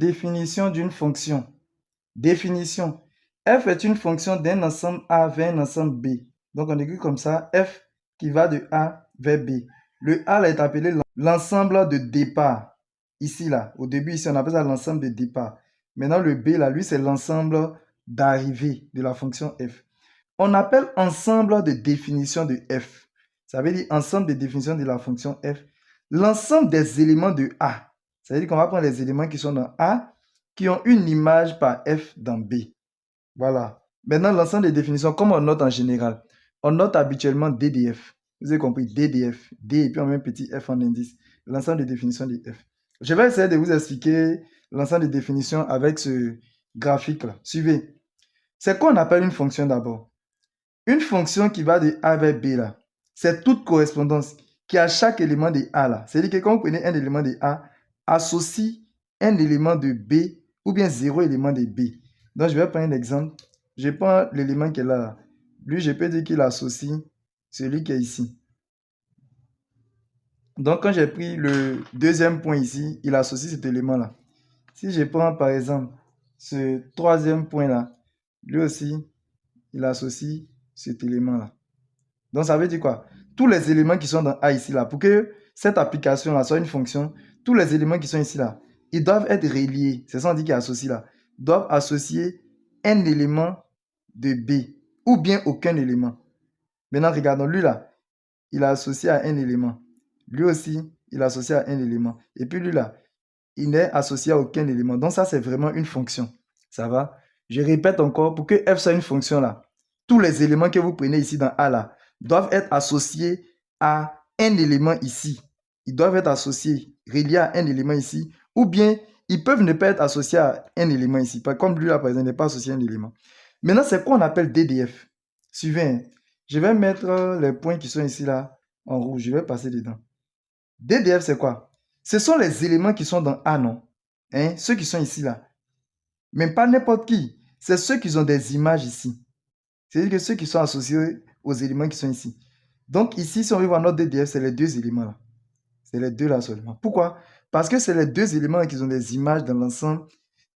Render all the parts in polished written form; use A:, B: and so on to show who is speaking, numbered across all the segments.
A: définition d'une fonction. Définition. F est une fonction d'un ensemble A vers un ensemble B. Donc, on écrit comme ça, F qui va de A vers B. Le A là, est appelé l'ensemble de départ. Ici, là, au début, ici, on appelle ça l'ensemble de départ. Maintenant, le B, là, lui, c'est l'ensemble d'arrivée de la fonction F. On appelle ensemble de définition de F. Ça veut dire ensemble de définition de la fonction F. L'ensemble des éléments de A. Ça veut dire qu'on va prendre les éléments qui sont dans A, qui ont une image par F dans B. Voilà. Maintenant, l'ensemble des définitions, comme on note en général, on note habituellement DDF. Vous avez compris, DDF. D et puis on met un petit F en indice. L'ensemble des définitions de F. Je vais essayer de vous expliquer l'ensemble des définitions avec ce graphique-là. Suivez. C'est quoi on appelle une fonction d'abord? Une fonction qui va de A vers B, là, c'est toute correspondance qui a chaque élément de A, là. C'est-à-dire que quand vous prenez un élément de A, associe un élément de B ou bien 0 élément de B. Donc, je vais prendre un exemple. Je prends l'élément qui est là. Lui, je peux dire qu'il associe celui qui est ici. Donc, quand j'ai pris le deuxième point ici, il associe cet élément-là. Si je prends, par exemple, ce troisième point-là, lui aussi, il associe cet élément-là. Donc, ça veut dire quoi? Tous les éléments qui sont dans A ici, là, pour que cette application-là soit une fonction, tous les éléments qui sont ici, là, ils doivent être reliés. C'est ça qu'on dit qu'ils associent là. Ils doivent associer un élément de B ou bien aucun élément. Maintenant, regardons, lui là, il a associé à un élément. Lui aussi, il a associé à un élément. Et puis lui là, il n'est associé à aucun élément. Donc ça, c'est vraiment une fonction. Ça va? Je répète encore, pour que F soit une fonction là, tous les éléments que vous prenez ici dans A là, doivent être associés à un élément ici. Ils doivent être associés, reliés à un élément ici, ou bien ils peuvent ne pas être associés à un élément ici. Comme lui là, par exemple, n'est pas associé à un élément. Maintenant, c'est quoi on appelle DDF? Suivez, je vais mettre les points qui sont ici là en rouge. Je vais passer dedans. DDF, c'est quoi? Ce sont les éléments qui sont dans A, non? Hein? Ceux qui sont ici là. Mais pas n'importe qui. C'est ceux qui ont des images ici. C'est-à-dire que ceux qui sont associés aux éléments qui sont ici. Donc ici, si on veut voir notre DDF, c'est les deux éléments là. C'est les deux là seulement. Pourquoi? Parce que c'est les deux éléments qui ont des images dans l'ensemble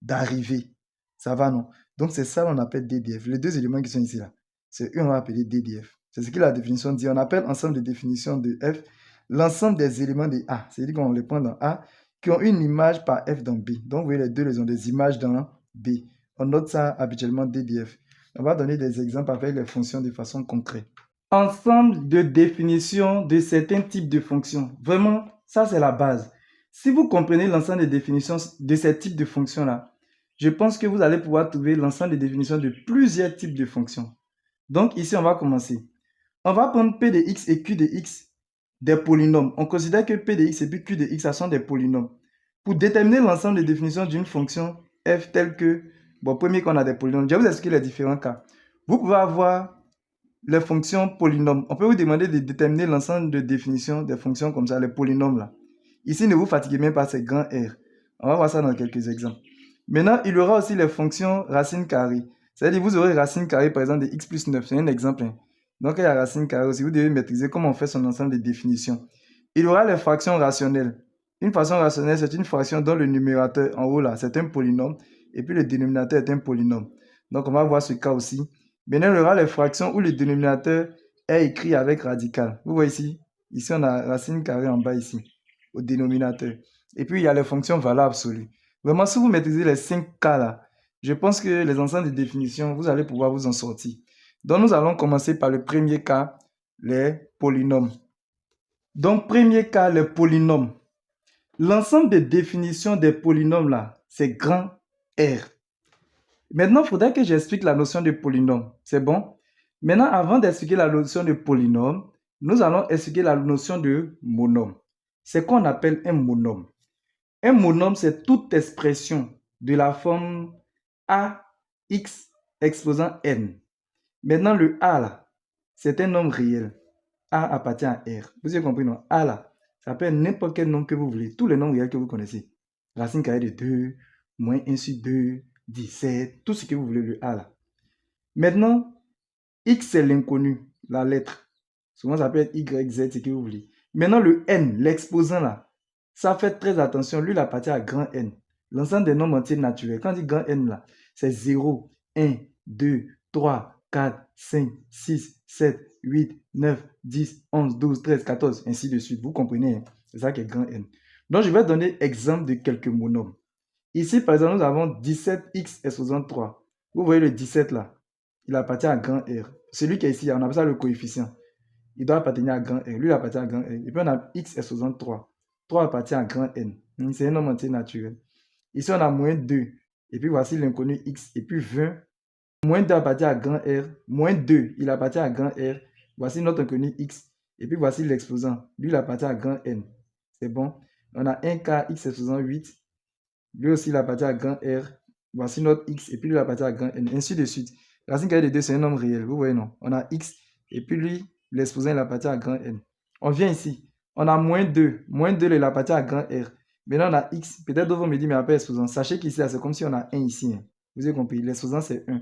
A: d'arrivée. Ça va, non? Donc c'est ça qu'on appelle DDF. Les deux éléments qui sont ici là. C'est eux qu'on va appeler DDF. C'est ce que la définition dit. On appelle ensemble de définition de F l'ensemble des éléments de A. C'est-à-dire qu'on les prend dans A qui ont une image par F dans B. Donc vous voyez, les deux, ils ont des images dans B. On note ça habituellement DDF. On va donner des exemples avec les fonctions de façon concrète. Ensemble de définitions de certains types de fonctions. Vraiment, ça c'est la base. Si vous comprenez l'ensemble des définitions de ces types de fonctions-là, je pense que vous allez pouvoir trouver l'ensemble des définitions de plusieurs types de fonctions. Donc ici, on va commencer. On va prendre P de x et Q de x des polynômes. On considère que P de x et puis Q de x, ça sont des polynômes. Pour déterminer l'ensemble des définitions d'une fonction f telle que, bon, premier qu'on a des polynômes, je vais vous expliquer les différents cas. Vous pouvez avoir les fonctions polynômes. On peut vous demander de déterminer l'ensemble de définitions des fonctions comme ça, les polynômes là. Ici, ne vous fatiguez même pas, c'est grand R. On va voir ça dans quelques exemples. Maintenant, il y aura aussi les fonctions racine carrée. C'est-à-dire, vous aurez racine carrée, par exemple, de x plus 9. C'est un exemple. Hein. Donc, il y a racine carrée aussi. Vous devez maîtriser comment on fait son ensemble de définitions. Il y aura les fractions rationnelles. Une fraction rationnelle, c'est une fraction dont le numérateur, en haut là, c'est un polynôme. Et puis, le dénominateur est un polynôme. Donc, on va voir ce cas aussi. Maintenant, il y aura les fractions où le dénominateur est écrit avec radical. Vous voyez ici? Ici, on a racine carrée en bas ici, au dénominateur. Et puis, il y a les fonctions valeurs absolues. Vraiment, si vous maîtrisez les 5 cas là, je pense que les ensembles de définition, vous allez pouvoir vous en sortir. Donc, nous allons commencer par le premier cas, les polynômes. Donc, premier cas, les polynômes. L'ensemble des définitions des polynômes là, c'est grand R. Maintenant, il faudrait que j'explique la notion de polynôme. C'est bon? Maintenant, avant d'expliquer la notion de polynôme, nous allons expliquer la notion de monôme. C'est quoi on appelle un monôme? Un monôme, c'est toute expression de la forme AX exposant N. Maintenant, le A, là, c'est un nombre réel. A appartient à R. Vous avez compris, non? A, là, ça peut être n'importe quel nombre que vous voulez. Tous les nombres réels que vous connaissez. Racine carrée de 2, moins 1 sur 2, 17, tout ce que vous voulez, le A, là. Maintenant, X, c'est l'inconnu, la lettre. Souvent, ça peut être Y, Z, ce que vous voulez. Maintenant, le N, l'exposant, là, ça fait très attention. Lui, il appartient à grand N. l'ensemble des nombres entiers naturels. Quand on dit grand N là, c'est 0, 1, 2, 3, 4, 5, 6, 7, 8, 9, 10, 11, 12, 13, 14, ainsi de suite. Vous comprenez, hein? C'est ça qui est grand N. Donc, je vais donner exemple de quelques monomes. Ici, par exemple, nous avons 17x est 63. Vous voyez le 17 là, il appartient à grand R. Celui qui est ici, on appelle ça le coefficient. Il doit appartenir à grand R. Lui, il appartient à grand R. Et puis, on a x est 63. 3 appartient à grand N. C'est un nombre entier naturel. Ici, on a moins 2. Et puis, voici l'inconnu x. Et puis, 20. Moins 2 appartient à grand R. Moins 2, il appartient à grand R. Voici notre inconnu x. Et puis, voici l'exposant. Lui, il appartient à grand N. C'est bon. On a 1 k, x est 68. Lui aussi, il appartient à grand R. Voici notre x. Et puis, lui, il appartient à grand N. Ainsi de suite. Racine carrée de 2, c'est un nombre réel. Vous voyez, non? On a x. Et puis, lui, l'exposant, il appartient à grand N. On vient ici. On a moins 2. Moins 2, il appartient à grand R. Maintenant, on a x. Peut-être d'autres vont me dire, mais après exposant. Sachez qu'ici, c'est comme si on a 1 ici. Hein. Vous avez compris? L'exposant, c'est 1.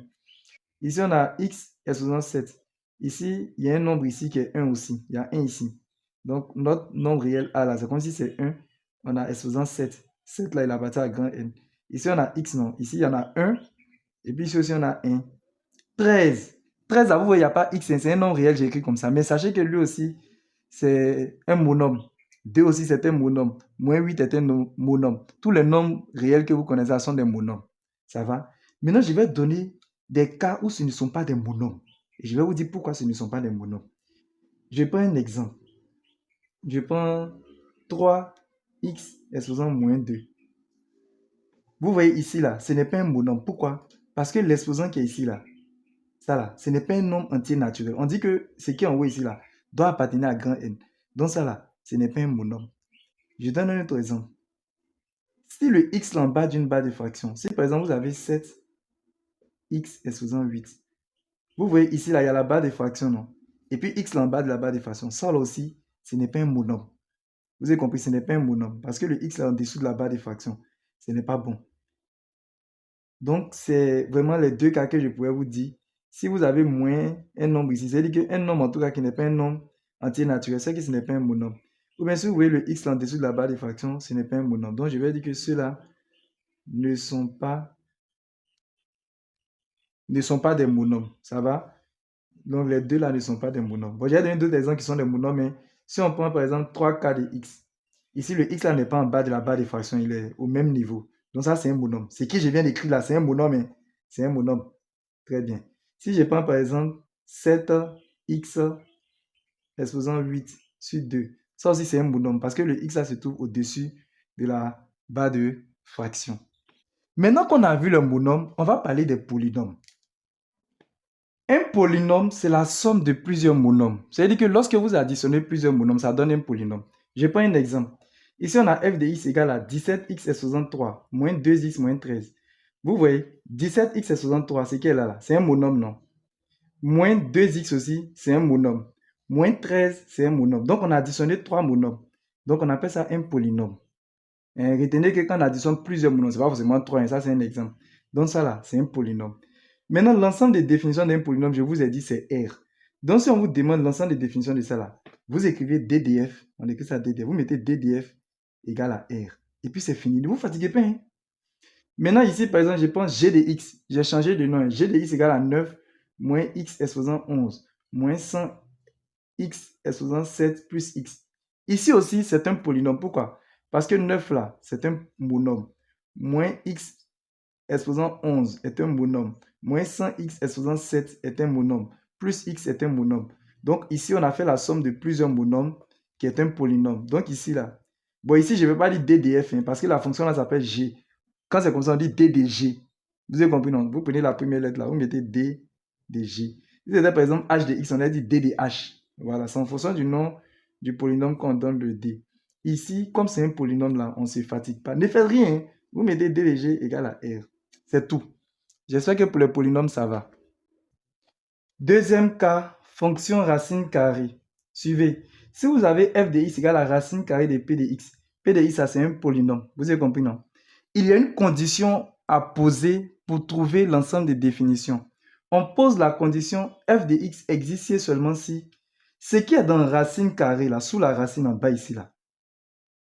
A: Ici, on a x exposant 7. Ici, il y a un nombre ici qui est 1 aussi. Il y a 1 ici. Donc, notre nombre réel A là, c'est comme si c'est 1. On a exposant 7. 7 là, il appartient à grand N. Ici, on a x, non. Ici, il y en a 1. Et puis ici aussi, on a 1. 13. 13, là, vous voyez, il n'y a pas x. C'est un nombre réel, j'ai écrit comme ça. Mais sachez que lui aussi, c'est un monome. 2 aussi, c'est un monome. Moins 8 est un monome. Tous les nombres réels que vous connaissez sont des monomes. Ça va? Maintenant, je vais donner des cas où ce ne sont pas des monomes. Et je vais vous dire pourquoi ce ne sont pas des monomes. Je prends un exemple. Je prends 3x exposant moins 2. Vous voyez ici, là, ce n'est pas un monome. Pourquoi? Parce que l'exposant qui est ici, là, ça là, ce n'est pas un nombre entier naturel. On dit que ce qui est en haut ici, là, doit appartenir à grand N. Donc ça, là, ce n'est pas un monome. Je donne un autre exemple. Si le x est en bas d'une barre de fraction, si par exemple vous avez 7x exposant 8, vous voyez ici, là, il y a la barre de fraction, non? Et puis x en bas de la barre de fraction. Ça là aussi, ce n'est pas un monome. Vous avez compris, ce n'est pas un monome. Parce que le x là en dessous de la barre de fraction, ce n'est pas bon. Donc, c'est vraiment les deux cas que je pourrais vous dire. Si vous avez moins un nombre ici, c'est-à-dire qu'un nombre en tout cas qui n'est pas un nombre entier naturel, c'est que ce n'est pas un monome. Ou bien si vous voyez le x en dessous de la barre de fraction, ce n'est pas un monome. Donc, je vais dire que ceux-là ne sont pas des monomes. Ça va? Donc, les deux là ne sont pas des monomes. Bon, j'ai donné d'autres exemples qui sont des monomes, mais si on prend par exemple 3k de x, ici le x là n'est pas en bas de la barre de fraction, il est au même niveau. Donc, ça, c'est un monome. Ce que je viens d'écrire là, c'est un monome, hein? C'est un monome. Très bien. Si je prends par exemple 7x exposant 8 sur 2, ça aussi c'est un monome parce que le x là se trouve au-dessus de la barre de fraction. Maintenant qu'on a vu le monome, on va parler des polynômes. Un polynôme, c'est la somme de plusieurs monomes. C'est-à-dire que lorsque vous additionnez plusieurs monomes, ça donne un polynôme. Je prends un exemple. Ici, on a f de x égale à 17x est 63 moins 2x moins 13. Vous voyez, 17x est 63, c'est quel là? C'est un monome, non? Moins 2x aussi, c'est un monome. Moins 13, c'est un monome. Donc, on a additionné 3 monomes. Donc, on appelle ça un polynôme. Et retenez que quand on additionne plusieurs monomes, ce n'est pas forcément 3, hein, ça c'est un exemple. Donc, ça là, c'est un polynôme. Maintenant, l'ensemble des définitions d'un polynôme, je vous ai dit, c'est R. Donc, si on vous demande l'ensemble des définitions de ça là, vous écrivez DDF, on écrit ça DDF, vous mettez DDF égale à R. Et puis, c'est fini. Ne vous fatiguez pas. Hein? Maintenant, ici, par exemple, je prends G de X. J'ai changé de nom. G de X égale à 9 moins X exposant 11 moins 100 X exposant 7 plus X. Ici aussi, c'est un polynôme. Pourquoi? Parce que 9 là, c'est un monome. Moins X exposant 11 est un monome. Moins 100x exposant 7 est un monome. Plus x est un monome. Donc ici, on a fait la somme de plusieurs monomes qui est un polynôme. Donc ici, là. Bon, ici, je ne vais pas dire DDF, hein, parce que la fonction là s'appelle G. Quand c'est comme ça, on dit D de G. Vous avez compris, non? Vous prenez la première lettre là, vous mettez D de G. Si c'était par exemple H de X, on a dit D de H. Voilà, c'est en fonction du nom du polynôme qu'on donne le D. Ici, comme c'est un polynôme là, on ne se fatigue pas. Ne faites rien. Hein. Vous mettez D de G égale à R. C'est tout. J'espère que pour les polynômes, ça va. Deuxième cas, fonction racine carrée. Suivez. Si vous avez f de x égale à racine carrée de p de x, ça c'est un polynôme. Vous avez compris, non? Il y a une condition à poser pour trouver l'ensemble des définitions. On pose la condition f de x existe seulement si ce qui est dans racine carrée, là, sous la racine en bas ici, là,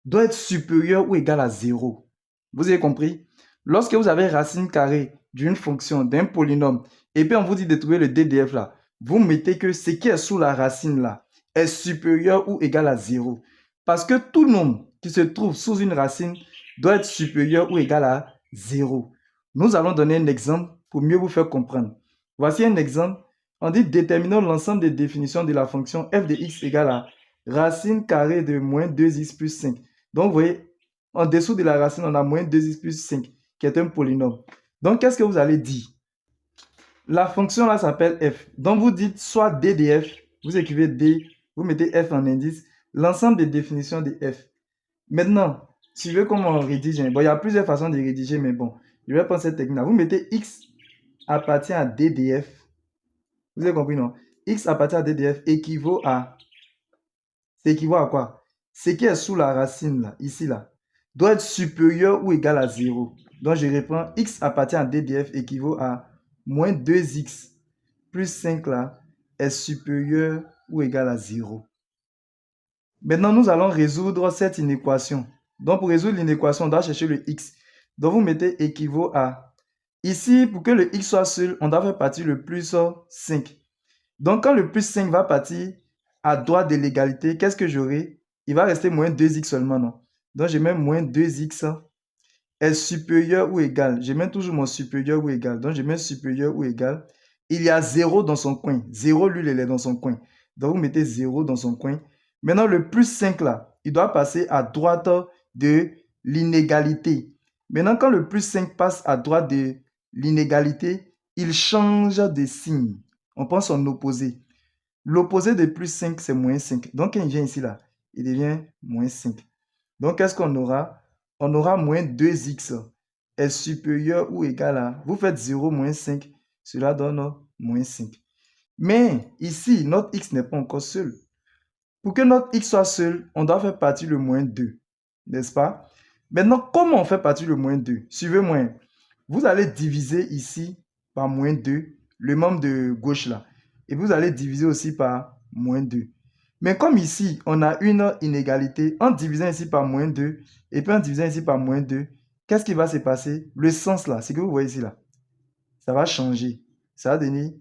A: doit être supérieur ou égal à 0. Vous avez compris? Lorsque vous avez racine carrée d'une fonction, d'un polynôme, et puis on vous dit de trouver le DDF là, vous mettez que ce qui est sous la racine là est supérieur ou égal à 0. Parce que tout nombre qui se trouve sous une racine doit être supérieur ou égal à 0. Nous allons donner un exemple pour mieux vous faire comprendre. Voici un exemple. On dit déterminons l'ensemble des définitions de la fonction f de x égale à racine carrée de moins 2x plus 5. Donc, vous voyez, en dessous de la racine, on a moins 2x plus 5, qui est un polynôme. Donc, qu'est-ce que vous allez dire? La fonction là s'appelle f. Donc, vous dites soit d de f, vous écrivez d, vous mettez f en indice, l'ensemble des définitions de f. Maintenant, si je veux comment on rédige, bon, il y a plusieurs façons de rédiger, mais bon, je vais prendre cette technique-là. Vous mettez x appartient à d de f. Vous avez compris, non? X appartient à d de f équivaut à... Ça équivaut à quoi? Ce qui est sous la racine, là, ici, là, doit être supérieur ou égal à 0. Donc, je reprends, x appartient à d de f équivaut à moins 2x plus 5, là, est supérieur ou égal à 0. Maintenant, nous allons résoudre cette inéquation. Donc, pour résoudre l'inéquation, on doit chercher le x. Donc, vous mettez équivaut à... Ici, pour que le x soit seul, on doit faire partir le plus 5. Donc, quand le plus 5 va partir à droite de l'égalité, qu'est-ce que j'aurai? Il va rester moins 2x seulement, non? Donc, je mets moins 2x est supérieur ou égal. Je mets toujours mon supérieur ou égal. Donc, je mets supérieur ou égal. Il y a 0 dans son coin. 0, lui, il est dans son coin. Donc, vous mettez 0 dans son coin. Maintenant, le plus 5 là, il doit passer à droite de l'inégalité. Maintenant, quand le plus 5 passe à droite de l'inégalité, il change de signe. On prend son opposé. L'opposé de plus 5, c'est moins 5. Donc, quand il vient ici, là, il devient moins 5. Donc, qu'est-ce qu'on aura? On aura moins 2x est supérieur ou égal à... Vous faites 0 moins 5, cela donne moins 5. Mais ici, notre x n'est pas encore seul. Pour que notre x soit seul, on doit faire partir le moins 2, n'est-ce pas? Maintenant, comment on fait partir le moins 2? Suivez-moi. Vous allez diviser ici par moins 2, le membre de gauche là. Et vous allez diviser aussi par moins 2. Mais comme ici, on a une inégalité, en divisant ici par moins 2, et puis en divisant ici par moins 2, qu'est-ce qui va se passer? Le sens là, c'est que vous voyez ici là, ça va changer. Ça va devenir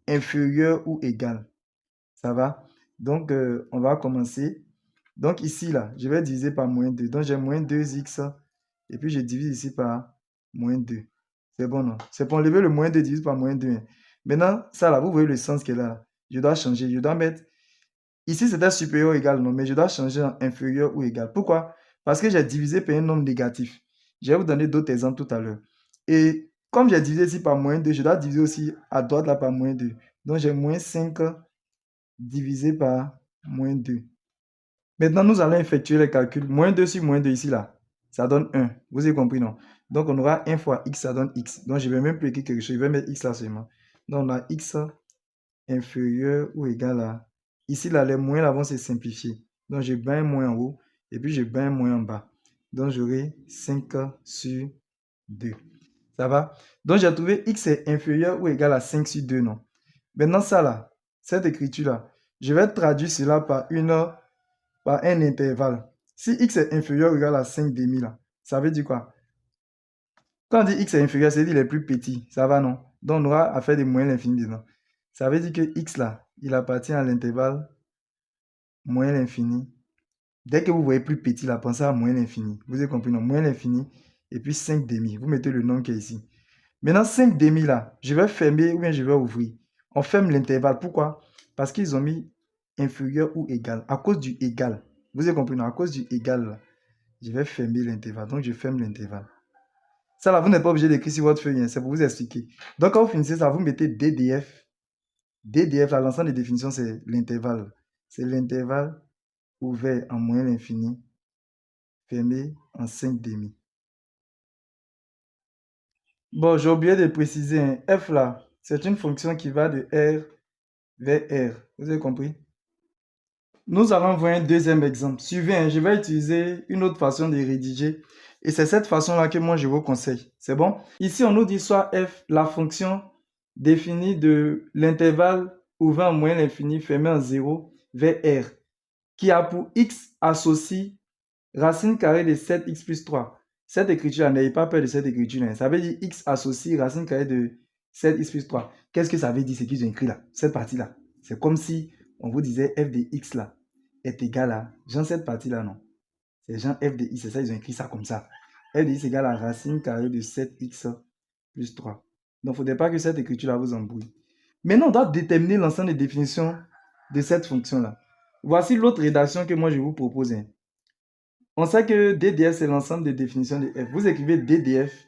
A: inférieur ou égal. Ça va? Donc, on va commencer. Donc ici là, je vais diviser par moins 2. Donc j'ai moins 2x, et puis je divise ici par moins 2. C'est bon, non? C'est pour enlever le moins 2 divisé par moins 2. Maintenant, ça là, vous voyez le sens qui est là. Je dois changer. Je dois mettre... Ici, c'était supérieur ou égal, non? Mais je dois changer en inférieur ou égal. Pourquoi? Parce que j'ai divisé par un nombre négatif. Je vais vous donner d'autres exemples tout à l'heure. Et comme j'ai divisé ici par moins 2, je dois diviser aussi à droite là par moins 2. Donc j'ai moins 5 divisé par moins 2. Maintenant, nous allons effectuer les calculs. Moins 2 sur moins 2 ici, là, ça donne 1. Vous avez compris, non? Donc, on aura 1 fois x, ça donne x. Donc, je ne vais même plus écrire quelque chose. Je vais mettre x là seulement. Donc, on a x inférieur ou égal à... Ici, là, les moins là vont se simplifier. Donc, je bats un moins en haut et puis je bats un moins en bas. Donc, j'aurai 5 sur 2. Ça va? Donc, j'ai trouvé x est inférieur ou égal à 5 sur 2, non? Maintenant, ça là, cette écriture-là, je vais traduire cela par un intervalle. Si x est inférieur ou égal à 5 demi, là, ça veut dire quoi? Quand on dit x est inférieur, c'est-à-dire il est plus petit. Ça va, non? Donc, on aura à faire des moyens l'infini dedans. Ça veut dire que x, là, il appartient à l'intervalle moins l'infini. Dès que vous voyez plus petit, là, pensez à moins l'infini. Vous avez compris, non? Moins l'infini et puis 5 demi. Vous mettez le nombre qui est ici. Maintenant, 5 demi, là, je vais fermer ou bien je vais ouvrir. On ferme l'intervalle. Pourquoi? Parce qu'ils ont mis inférieur ou égal. À cause du égal. Vous avez compris, non? À cause du égal, là, je vais fermer l'intervalle. Donc, je ferme l'intervalle. Ça, là, vous n'êtes pas obligé d'écrire sur votre feuille. C'est pour vous expliquer. Donc, quand vous finissez ça, vous mettez DDF. DDF, là, l'ensemble des définitions, c'est l'intervalle. C'est l'intervalle ouvert en moins l'infini, fermé en 5 demi. Bon, j'ai oublié de préciser, hein, f là, c'est une fonction qui va de R vers R. Vous avez compris? Nous allons voir un deuxième exemple. Suivez, hein, je vais utiliser une autre façon de rédiger. Et c'est cette façon-là que moi, je vous conseille. C'est bon? Ici, on nous dit soit f, la fonction définie de l'intervalle ouvert en moins l'infini, fermé en 0, vers R, qui a pour x associé racine carrée de 7x plus 3. Cette écriture-là, n'ayez pas peur de cette écriture-là. Ça veut dire x associe racine carrée de 7x plus 3. Qu'est-ce que ça veut dire, ce qu'ils ont écrit là? Cette partie-là. C'est comme si on vous disait f de x là est égal à... Genre cette partie-là, non. C'est genre f de x, c'est ça, ils ont écrit ça comme ça. F de x égale à racine carrée de 7x plus 3. Donc, il ne faudrait pas que cette écriture-là vous embrouille. Maintenant, on doit déterminer l'ensemble des définitions de cette fonction-là. Voici l'autre rédaction que moi je vous propose. On sait que DDF, c'est l'ensemble des définitions de f. Vous écrivez DDF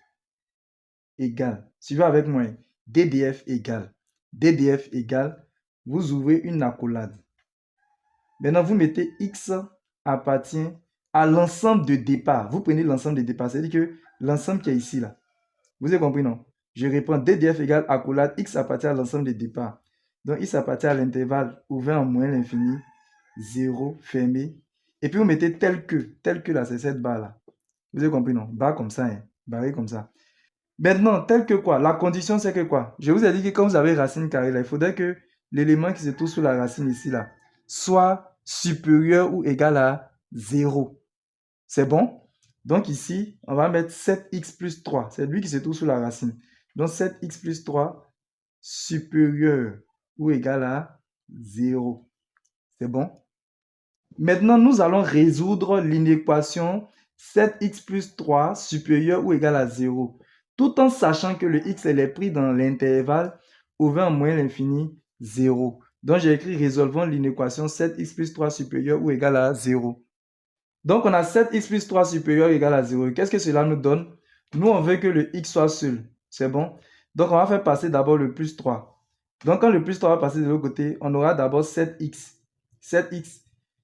A: égale, suivez avec moi, DDF égale, vous ouvrez une accolade. Maintenant, vous mettez x appartient à l'ensemble de départ. Vous prenez l'ensemble de départ, c'est-à-dire que l'ensemble qui est ici, là. Vous avez compris, non? Je réponds DDF égale accolade, x appartient à l'ensemble de départ. Donc, x appartient à l'intervalle ouvert en moins l'infini, 0, fermé. Et puis, vous mettez tel que là, c'est cette barre-là. Vous avez compris, non? Barre comme ça, barré comme ça. Maintenant, tel que quoi? La condition, c'est que quoi? Je vous ai dit que quand vous avez racine carrée, là, il faudrait que l'élément qui se trouve sous la racine ici, là, soit supérieur ou égal à 0. C'est bon? Donc ici, on va mettre 7x plus 3. C'est lui qui se trouve sous la racine. Donc 7x plus 3 supérieur ou égal à 0. C'est bon? Maintenant, nous allons résoudre l'inéquation 7x plus 3 supérieur ou égal à 0. Tout en sachant que le x est pris dans l'intervalle ouvert en moins l'infini 0. Donc j'ai écrit résolvons l'inéquation 7x plus 3 supérieur ou égal à 0. Donc on a 7x plus 3 supérieur ou égal à 0. Qu'est-ce que cela nous donne? Nous, on veut que le x soit seul. C'est bon? Donc on va faire passer d'abord le plus 3. Donc quand le plus 3 va passer de l'autre côté, on aura d'abord 7x. 7x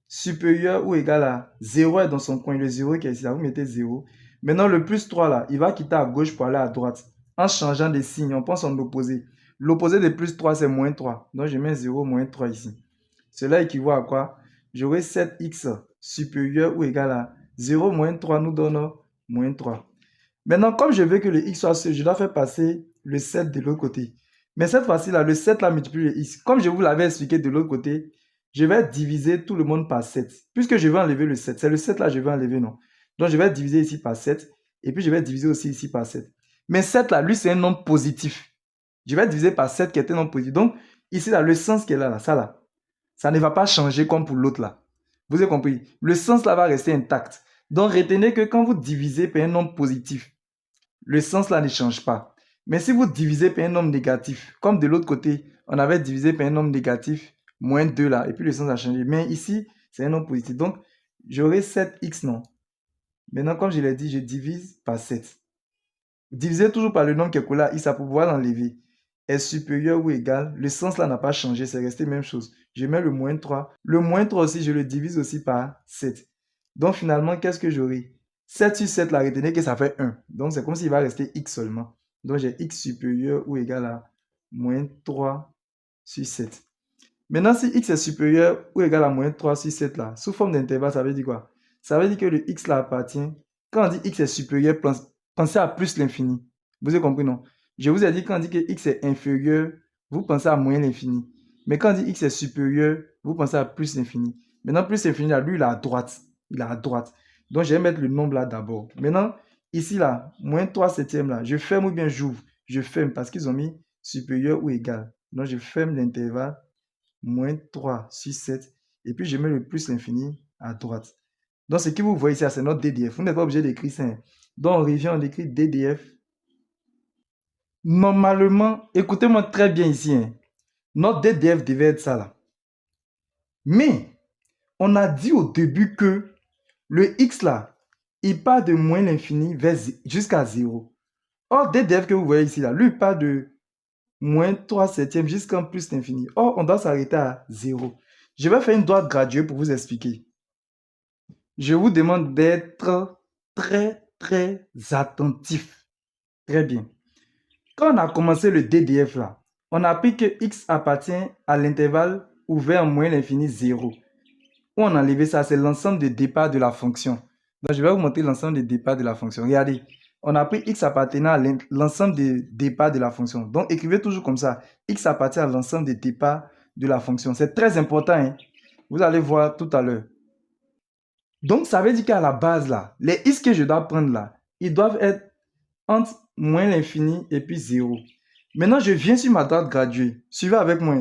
A: supérieur ou égal à 0 est dans son coin. Le 0 qui est ici, là, vous mettez 0. Maintenant, le plus 3 là, il va quitter à gauche pour aller à droite. En changeant de signe, on pense en opposé. L'opposé de plus 3, c'est moins 3. Donc je mets 0, moins 3 ici. Cela équivaut à quoi? J'aurai 7x supérieur ou égal à 0 moins 3 nous donne moins 3. Maintenant, comme je veux que le x soit seul, je dois faire passer le 7 de l'autre côté. Mais cette fois-ci, là, le 7 là multiplie le x. Comme je vous l'avais expliqué de l'autre côté, je vais diviser tout le monde par 7. Puisque je vais enlever le 7. C'est le 7 là que je vais enlever, non? Donc, je vais diviser ici par 7. Et puis, je vais diviser aussi ici par 7. Mais 7 là, lui, c'est un nombre positif. Je vais diviser par 7 qui est un nombre positif. Donc, ici, là, le sens qui est là, ça ne va pas changer comme pour l'autre là. Vous avez compris? Le sens là va rester intact. Donc, retenez que quand vous divisez par un nombre positif, le sens là ne change pas. Mais si vous divisez par un nombre négatif, comme de l'autre côté, on avait divisé par un nombre négatif, moins 2 là, et puis le sens a changé. Mais ici, c'est un nombre positif. Donc, j'aurai 7x, non? Maintenant, comme je l'ai dit, je divise par 7. Divisez toujours par le nombre qui est collé à x pour pouvoir l'enlever. Est supérieur ou égal, le sens là n'a pas changé, c'est resté même chose. Je mets le moins 3. Le moins 3 aussi, je le divise aussi par 7. Donc finalement, qu'est-ce que j'aurai? 7 sur 7, là, retenez que ça fait 1. Donc c'est comme s'il va rester x seulement. Donc j'ai x supérieur ou égal à moins 3 sur 7. Maintenant, si x est supérieur ou égal à moins 3 sur 7, là, sous forme d'intervalle, ça veut dire quoi? Ça veut dire que le x là appartient. Quand on dit x est supérieur, pensez à plus l'infini. Vous avez compris, non? Je vous ai dit, quand on dit que x est inférieur, vous pensez à moins l'infini. Mais quand on dit x est supérieur, vous pensez à plus l'infini. Maintenant, plus l'infini, là, lui, il est à droite. Il est à droite. Donc, je vais mettre le nombre là d'abord. Maintenant, ici, là, moins 3 septième, là, je ferme ou bien j'ouvre? Je ferme parce qu'ils ont mis supérieur ou égal. Donc, je ferme l'intervalle, moins 3 sur 7. Et puis, je mets le plus l'infini à droite. Donc, ce que vous voyez ici, c'est notre DDF. Vous n'êtes pas obligé d'écrire ça. Donc, on revient, on écrit DDF. Normalement, écoutez-moi très bien ici. Notre DDF devait être ça là. Mais, on a dit au début que le x là, il part de moins l'infini jusqu'à 0. Or, DDF que vous voyez ici là, lui, il part de moins 3 septièmes jusqu'en plus l'infini. Or, on doit s'arrêter à 0. Je vais faire une droite graduée pour vous expliquer. Je vous demande d'être très, très attentif. Très bien. Quand on a commencé le DDF là, on a appris que x appartient à l'intervalle ouvert en moins l'infini 0. Où on a enlevé ça, c'est l'ensemble de départ de la fonction. Donc, je vais vous montrer l'ensemble des départs de la fonction. Regardez, on a pris x appartenant à l'ensemble des départs de la fonction. Donc, écrivez toujours comme ça. X appartient à l'ensemble des départs de la fonction. C'est très important. Hein? Vous allez voir tout à l'heure. Donc, ça veut dire qu'à la base, là, les x que je dois prendre là, ils doivent être entre moins l'infini et puis 0. Maintenant, je viens sur ma droite graduée. Suivez avec moi.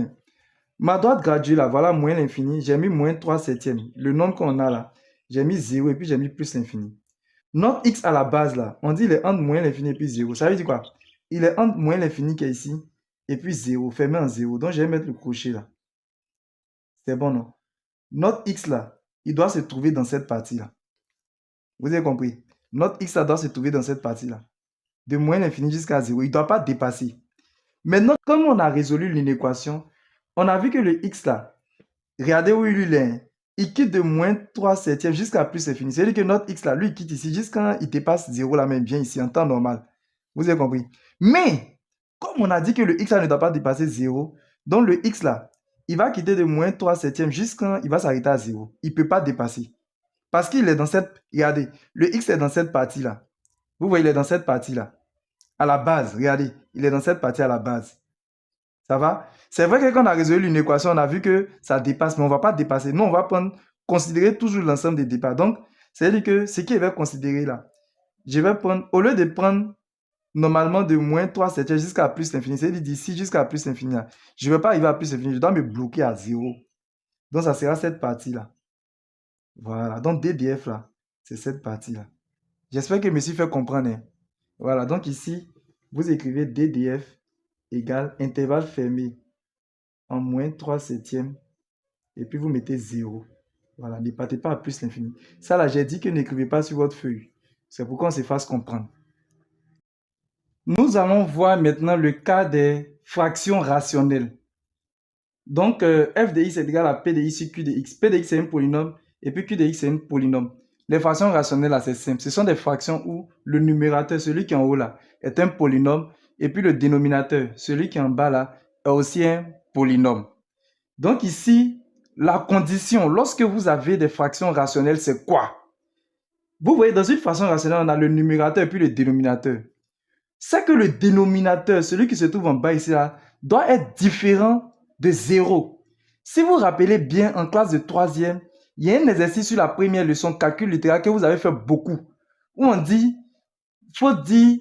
A: Ma droite graduée, là, voilà moins l'infini. J'ai mis moins 3 septièmes. Le nombre qu'on a là, j'ai mis 0 et puis j'ai mis plus l'infini. Notre x à la base, là, on dit il est entre moins l'infini et puis 0. Ça veut dire quoi? Il est entre moins l'infini qui est ici et puis 0, fermé en 0. Donc, je vais mettre le crochet là. C'est bon, non? Notre x là, il doit se trouver dans cette partie-là. Vous avez compris? Notre x là doit se trouver dans cette partie-là. De moins l'infini jusqu'à 0. Il ne doit pas dépasser. Maintenant, comme on a résolu l'inéquation, on a vu que le x là, regardez où il est. Il quitte de moins 3 septièmes jusqu'à plus l'infini. C'est-à-dire que notre x là, lui, il quitte ici jusqu'à il dépasse 0 là, même bien ici, en temps normal. Vous avez compris? Mais, comme on a dit que le x là ne doit pas dépasser 0, donc le x là, il va quitter de moins 3 septièmes jusqu'à il va s'arrêter à 0. Il ne peut pas dépasser. Parce qu'il est dans cette... Regardez, le x est dans cette partie-là. Vous voyez, il est dans cette partie-là. À la base, regardez, il est dans cette partie à la base. Ça va? C'est vrai que quand on a résolu une équation, on a vu que ça dépasse, mais on ne va pas dépasser. Nous, on va considérer toujours l'ensemble des départs. Donc, c'est-à-dire que ce qui va considérer là, je vais prendre, au lieu de prendre normalement de moins 3 septièmes jusqu'à plus l'infini, c'est-à-dire d'ici jusqu'à plus l'infini, je ne vais pas arriver à plus l'infini, je dois me bloquer à 0. Donc, ça sera cette partie-là. Voilà, donc DDF là, c'est cette partie-là. J'espère que je me suis fait comprendre. Hein. Voilà, donc ici, vous écrivez DDF égale intervalle fermé en moins 3 septièmes et puis vous mettez 0. Voilà, ne partez pas à plus l'infini. Ça là, j'ai dit que n'écrivez pas sur votre feuille. C'est pour qu'on se fasse comprendre. Nous allons voir maintenant le cas des fractions rationnelles. Donc, f de x est égal à p de x sur q de x. P de x c'est un polynôme et puis q de x c'est un polynôme. Les fractions rationnelles, là, c'est simple. Ce sont des fractions où le numérateur, celui qui est en haut, là, est un polynôme. Et puis le dénominateur, celui qui est en bas, là, est aussi un polynôme. Donc ici, la condition, lorsque vous avez des fractions rationnelles, c'est quoi? Vous voyez, dans une fraction rationnelle, on a le numérateur et puis le dénominateur. C'est que le dénominateur, celui qui se trouve en bas ici, là, doit être différent de 0. Si vous vous rappelez bien, en classe de 3e, il y a un exercice sur la première leçon, calcul littéral, que vous avez fait beaucoup, où on dit, il faut dire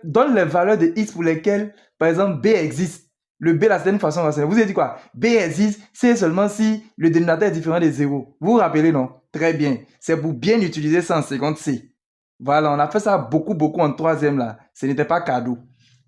A: donne les valeurs de x pour lesquelles, par exemple, b existe. Le b, là, c'est une façon rationnelle. Vous avez dit quoi? B existe, c'est seulement si le dénominateur est différent de 0. Vous vous rappelez, non? Très bien. C'est pour bien utiliser ça en seconde C. Voilà, on a fait ça beaucoup en 3e là. Ce n'était pas cadeau.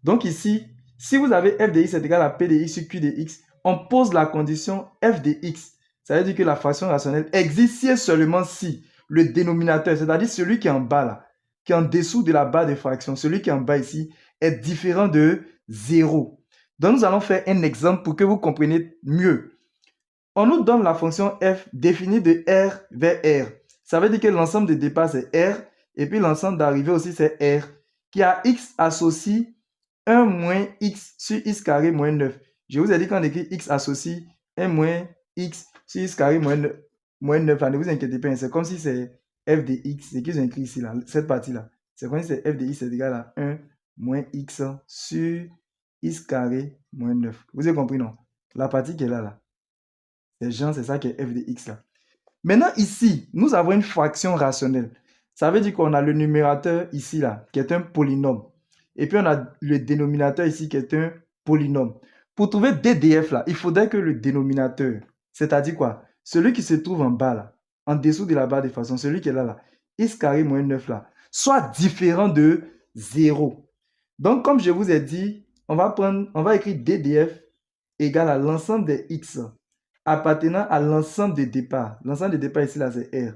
A: Donc ici, si vous avez f de x est égal à p de x sur q de x, on pose la condition f de x. Ça veut dire que la fraction rationnelle existe si et seulement si le dénominateur, c'est-à-dire celui qui est en bas là, qui est en dessous de la barre de fraction, celui qui est en bas ici, est différent de 0. Donc nous allons faire un exemple pour que vous compreniez mieux. On nous donne la fonction f définie de R vers R. Ça veut dire que l'ensemble de départ c'est R et puis l'ensemble d'arrivée aussi c'est R qui a x associe 1 moins x sur x carré moins 9. Je vous ai dit qu'on écrit x associe 1 moins x sur x carré moins 9. Ne vous inquiétez pas, c'est comme si c'est f de x, c'est qu'ils ont écrit ici, là, cette partie-là. C'est comme si c'est f de x est égal à 1 moins x sur x carré moins 9. Vous avez compris, non? La partie qui est là. C'est ça qui est f de x là. Maintenant, ici, nous avons une fraction rationnelle. Ça veut dire qu'on a le numérateur ici, là, qui est un polynôme. Et puis, on a le dénominateur ici, qui est un polynôme. Pour trouver DDF, là, il faudrait que le dénominateur, c'est-à-dire quoi? Celui qui se trouve en bas, là, en dessous de la barre de façon, celui qui est là, x carré moins 9, là, soit différent de 0. Donc, comme je vous ai dit, on va écrire DDF égale à l'ensemble des x appartenant à l'ensemble des départs. L'ensemble des départs ici, là, c'est R.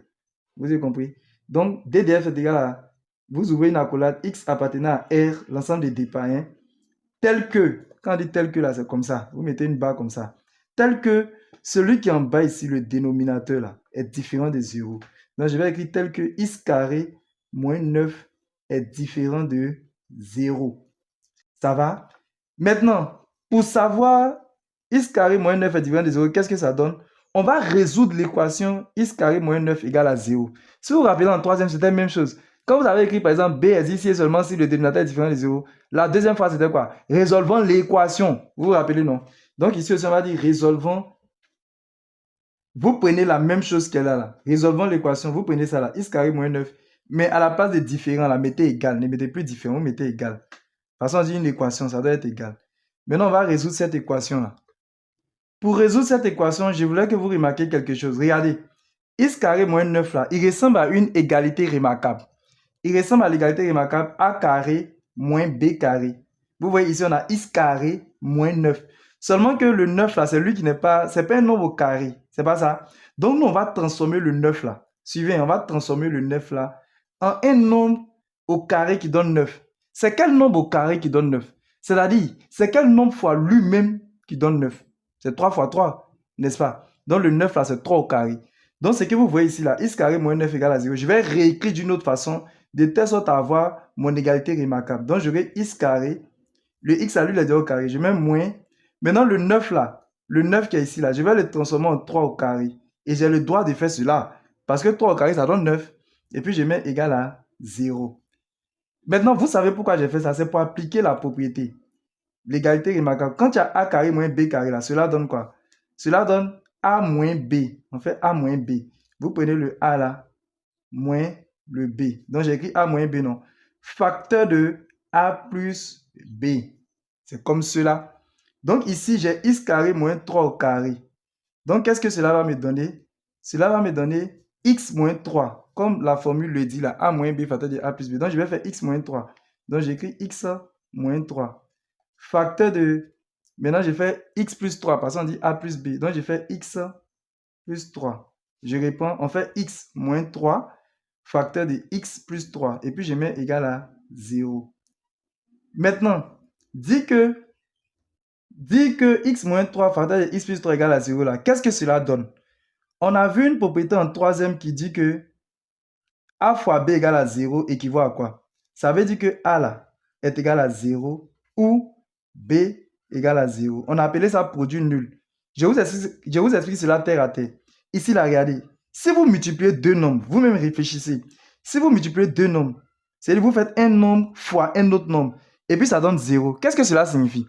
A: Vous avez compris? Donc, DDF est égal à, vous ouvrez une accolade x appartenant à R, l'ensemble des départs, hein, tel que, quand on dit tel que, là, c'est comme ça. Vous mettez une barre comme ça. Tel que celui qui est en bas ici, le dénominateur, là, est différent de 0. Donc, je vais écrire tel que x carré moins 9 est différent de 0. Ça va? Maintenant, pour savoir x carré moins 9 est différent de 0, qu'est-ce que ça donne? On va résoudre l'équation x carré moins 9 égale à 0. Si vous vous rappelez, en 3e, c'était la même chose. Quand vous avez écrit, par exemple, b existe si et seulement si le dénominateur est différent de 0, la deuxième phrase, c'était quoi? Résolvons l'équation. Vous vous rappelez, non? Donc ici aussi, on va dire résolvons. Vous prenez la même chose qu'elle a là. Résolvons l'équation. Vous prenez ça là. X carré moins 9 Mais à la place de différent, là, mettez égal. Ne mettez plus différent, vous mettez égal. De toute façon, on dit une équation, ça doit être égal. Maintenant, on va résoudre cette équation-là. Pour résoudre cette équation, je voulais que vous remarquiez quelque chose. Regardez, x carré moins 9 là, il ressemble à une égalité remarquable. Il ressemble à l'égalité remarquable a carré moins b carré. Vous voyez ici, on a x carré moins 9. Seulement que le 9 là, c'est lui qui n'est pas, c'est pas un nombre au carré. C'est pas ça. Donc, nous, on va transformer le 9 là. Suivez, on va transformer le 9 là en un nombre au carré qui donne 9. C'est quel nombre au carré qui donne 9? C'est-à-dire, c'est quel nombre fois lui-même qui donne 9? C'est 3 fois 3, n'est-ce pas? Donc, le 9 là, c'est 3 au carré. Donc, ce que vous voyez ici là, x carré moins 9 égale à 0. Je vais réécrire d'une autre façon de telle sorte à avoir mon égalité remarquable. Donc, j'aurai x carré. Le x à lui, il est 0 au carré. Je mets moins. Maintenant, le 9 là, le 9 qui est ici là, je vais le transformer en 3 au carré. Et j'ai le droit de faire cela. Parce que 3 au carré, ça donne 9. Et puis, je mets égal à 0. Maintenant, vous savez pourquoi j'ai fait ça? C'est pour appliquer la propriété. L'égalité remarquable. Quand il y a a carré moins b carré là, cela donne quoi? Cela donne a moins b. On fait a moins b. Vous prenez le a là, moins le b. Donc, j'ai écrit a moins b, non. Facteur de a plus b. C'est comme cela. Donc, ici, j'ai x carré moins 3 au carré. Donc, qu'est-ce que cela va me donner? Cela va me donner x moins 3. Comme la formule le dit là, a moins b facteur de a plus b. Donc, je vais faire x moins 3. Donc, j'écris x moins 3. Facteur de... Maintenant, je fais x plus 3 parce qu'on dit a plus b. Donc, je fais x plus 3. Je réponds, on fait x moins 3, facteur de x plus 3. Et puis, je mets égal à 0. Maintenant, dit que x moins 3, facteur de x plus 3 égale à 0 là. Qu'est-ce que cela donne? On a vu une propriété en troisième qui dit que a fois b égale à 0 équivaut à quoi? Ça veut dire que a là est égal à 0 ou b égale à 0. On a appelé ça produit nul. Je vous explique cela terre à terre. Ici, là, regardez. Si vous multipliez deux nombres, vous-même réfléchissez. Si vous multipliez deux nombres, c'est-à-dire vous faites un nombre fois un autre nombre, et puis ça donne 0. Qu'est-ce que cela signifie?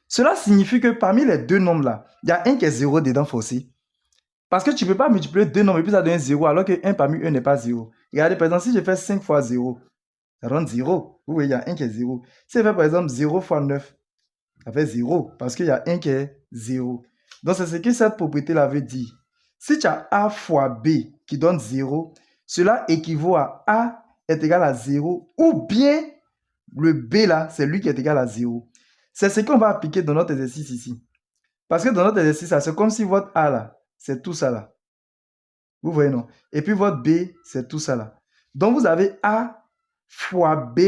A: Cela signifie que parmi les deux nombres-là, il y a un qui est 0 dedans forcé. Parce que tu ne peux pas multiplier deux nombres et puis ça donne 0, alors qu'un parmi eux n'est pas 0. Regardez, par exemple, si je fais 5 fois 0, ça donne 0. Vous voyez, il y a un qui est 0. Si je fais par exemple 0 fois 9, ça fait 0 parce qu'il y a un qui est 0. Donc, c'est ce que cette propriété-là veut dire. Si tu as A fois B qui donne 0, cela équivaut à A est égal à 0 ou bien le B là, c'est lui qui est égal à 0. C'est ce qu'on va appliquer dans notre exercice ici. Parce que dans notre exercice, c'est comme si votre A là, c'est tout ça là. Vous voyez, non? Et puis votre B, c'est tout ça là. Donc, vous avez A fois B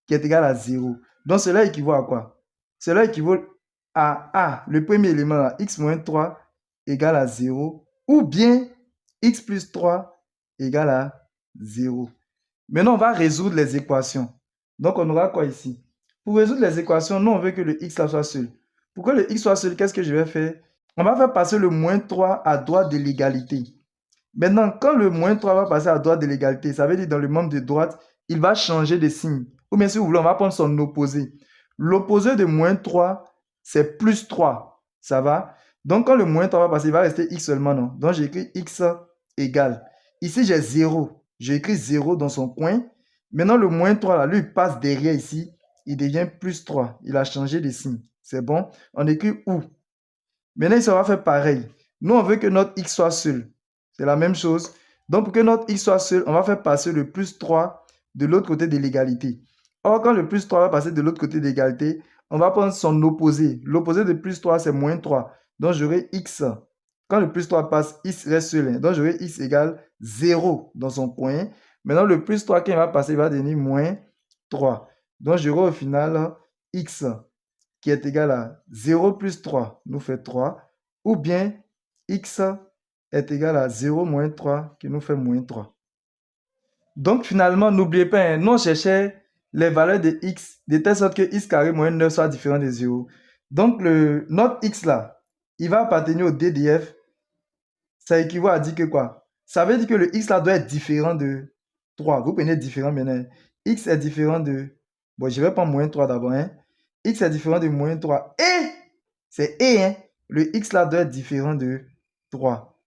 A: qui est égal à 0. Donc, cela équivaut à quoi? Cela équivaut à A, le premier élément là, x moins 3 égale à 0. Ou bien x plus 3 égale à 0. Maintenant, on va résoudre les équations. Donc, on aura quoi ici? Pour résoudre les équations, nous, on veut que le x là soit seul. Pour que le x soit seul, qu'est-ce que je vais faire? On va faire passer le moins 3 à droite de l'égalité. Maintenant, quand le moins 3 va passer à droite de l'égalité, ça veut dire dans le membre de droite, il va changer de signe. Ou bien si vous voulez, on va prendre son opposé. L'opposé de moins 3, c'est plus 3. Ça va? Donc, quand le moins 3 va passer, il va rester x seulement, non? Donc, j'écris x égale. Ici, j'ai 0. J'ai écrit 0 dans son coin. Maintenant, le moins 3, là, lui, il passe derrière ici. Il devient plus 3. Il a changé de signe. C'est bon? On écrit ou. Maintenant, ça va faire pareil. Nous, on veut que notre x soit seul. C'est la même chose. Donc, pour que notre x soit seul, on va faire passer le plus 3 de l'autre côté de l'égalité. Or, quand le plus 3 va passer de l'autre côté de l'égalité, on va prendre son opposé. L'opposé de plus 3, c'est moins 3. Donc, j'aurai x. Quand le plus 3 passe, x reste seul. Donc, j'aurai x égale 0 dans son point. Maintenant, le plus 3 qui va passer va devenir moins 3. Donc, j'aurai au final x qui est égal à 0 plus 3 nous fait 3. Ou bien x est égal à 0 moins 3 qui nous fait moins 3. Donc, finalement, n'oubliez pas, hein, nous on cherchait les valeurs de x de telle sorte que x carré moins 9 soit différent de 0. Donc, notre x là, il va appartenir au DDF. Ça équivaut à dire que quoi? Ça veut dire que le x là doit être différent de 3. Vous prenez différent maintenant. X est différent de... Bon, je vais prendre moins 3 d'abord. Hein. X est différent de moins 3. Et, c'est et, hein, le x là doit être différent de 3.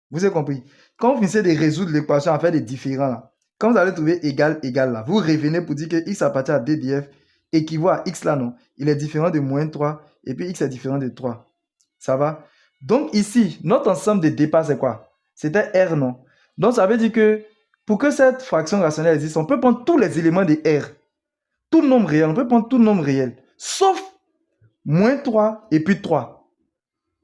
A: Vous avez compris? Quand vous finissez de résoudre l'équation en fait des différents là, Quand vous allez trouver égal, égal là, vous revenez pour dire que x appartient à d df équivaut à x là, non? Il est différent de moins 3 et puis x est différent de 3. Ça va? Donc ici, notre ensemble de départ, c'est quoi? C'était R, non? Donc ça veut dire que pour que cette fraction rationnelle existe, on peut prendre tous les éléments de R. Tout nombre réel, on peut prendre tout nombre réel. Sauf moins 3 et puis 3.